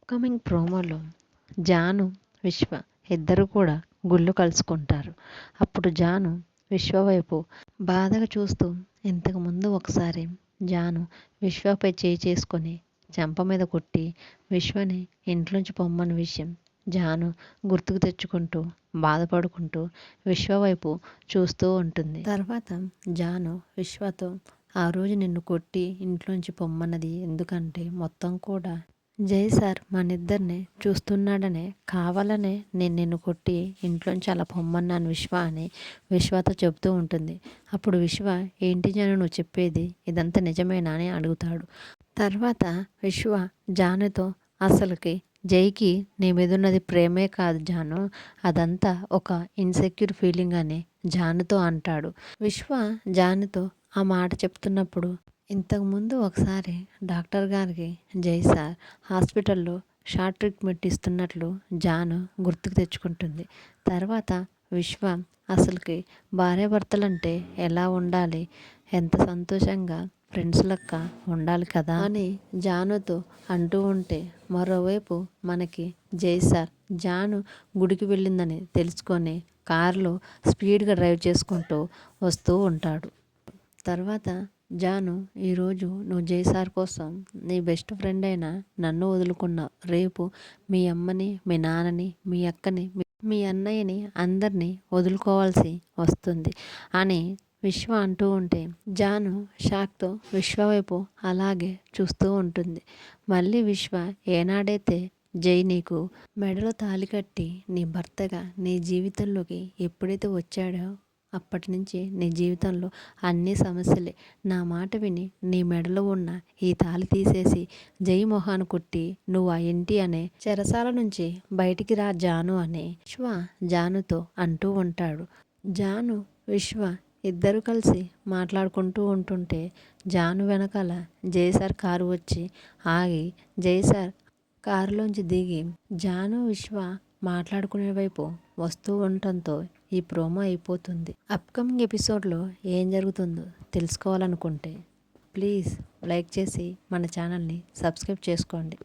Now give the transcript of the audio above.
Upcoming ప్రోమోలో జాను, విశ్వ ఇద్దరు కూడా గుళ్ళు కలుసుకుంటారు. అప్పుడు జాను విశ్వ వైపు బాధగా చూస్తూ ఇంతకుముందు ఒకసారి జాను విశ్వపై చేయి చేసుకొని చెంప మీద కొట్టి విశ్వని ఇంట్లోంచి పొమ్మన్న విషయం జాను గుర్తుకు తెచ్చుకుంటూ బాధపడుకుంటూ విశ్వ వైపు చూస్తూ ఉంటుంది. తర్వాత జాను విశ్వతో ఆ రోజు నిన్ను కొట్టి ఇంట్లోంచి పొమ్మన్నది ఎందుకంటే మొత్తం కూడా జై సార్ మనిద్దరిని చూస్తున్నాడనే కావాలనే నేను నిన్ను కొట్టి ఇంట్లోంచి అలా పొమ్మన్నాను విశ్వ అని విశ్వతో చెబుతూ ఉంటుంది. అప్పుడు విశ్వ ఏంటి జాను నువ్వు చెప్పేది, ఇదంతా నిజమేనా అని అడుగుతాడు. తర్వాత విశ్వ జానుతో అసలుకి జైకి నీ మీద ఉన్నది ప్రేమే కాదు జాను, అదంతా ఒక ఇన్సెక్యూర్ ఫీలింగ్ అని జానుతో అంటాడు. విశ్వ జానుతో ఆ మాట చెప్తున్నప్పుడు ఇంతకుముందు ఒకసారి డాక్టర్ గారికి జై సార్ హాస్పిటల్లో షార్ట్ ట్రీట్మెంట్ ఇస్తున్నట్లు జాను గుర్తుకు తెచ్చుకుంటుంది. తర్వాత విశ్వ అసలుకి భార్యాభర్తలంటే ఎలా ఉండాలి, ఎంత సంతోషంగా ఫ్రెండ్స్ లెక్క ఉండాలి కదా అని జానుతో అంటూ ఉంటే మరోవైపు మనకి జై సార్ జాను గుడికి వెళ్ళిందని తెలుసుకొని కారులో స్పీడ్గా డ్రైవ్ చేసుకుంటూ వస్తూ ఉంటాడు. తర్వాత జాను ఈరోజు నువ్వు జై సార్ కోసం నీ బెస్ట్ ఫ్రెండ్ అయిన నన్ను వదులుకున్నావు, రేపు మీ అమ్మని మీ నాన్నని మీ అక్కని మీ అన్నయ్యని అందరినీ వదులుకోవాల్సి వస్తుంది అని విశ్వ అంటూ ఉంటే జాను షాక్తో విశ్వ వైపు అలాగే చూస్తూ ఉంటుంది. మళ్ళీ విశ్వ ఏనాడైతే జై నీకు మెడలో తాళి కట్టి నీ భర్తగా నీ జీవితంలోకి ఎప్పుడైతే వచ్చాడో అప్పటి నుంచి నీ జీవితంలో అన్ని సమస్యలే. నా మాట విని నీ మెడలో ఉన్న ఈ తాళి తీసేసి జై మొహాను కొట్టి నువ్వు ఆ ఇంటి అనే చెరసాల నుంచి బయటికి రా జాను అని విశ్వ జానుతో అంటూ ఉంటాడు. జాను విశ్వ ఇద్దరు కలిసి మాట్లాడుకుంటూ ఉంటుంటే జాను వెనకాల జై సార్ కారు వచ్చి ఆగి జై సార్ కారులోంచి దిగి జాను విశ్వ మాట్లాడుకునే వైపు వస్తూ ఉండటంతో ఈ ప్రోమో అయిపోతుంది. అప్కమింగ్ ఎపిసోడ్లో ఏం జరుగుతుందో తెలుసుకోవాలనుకుంటే ప్లీజ్ లైక్ చేసి మన ఛానల్ని సబ్స్క్రైబ్ చేసుకోండి.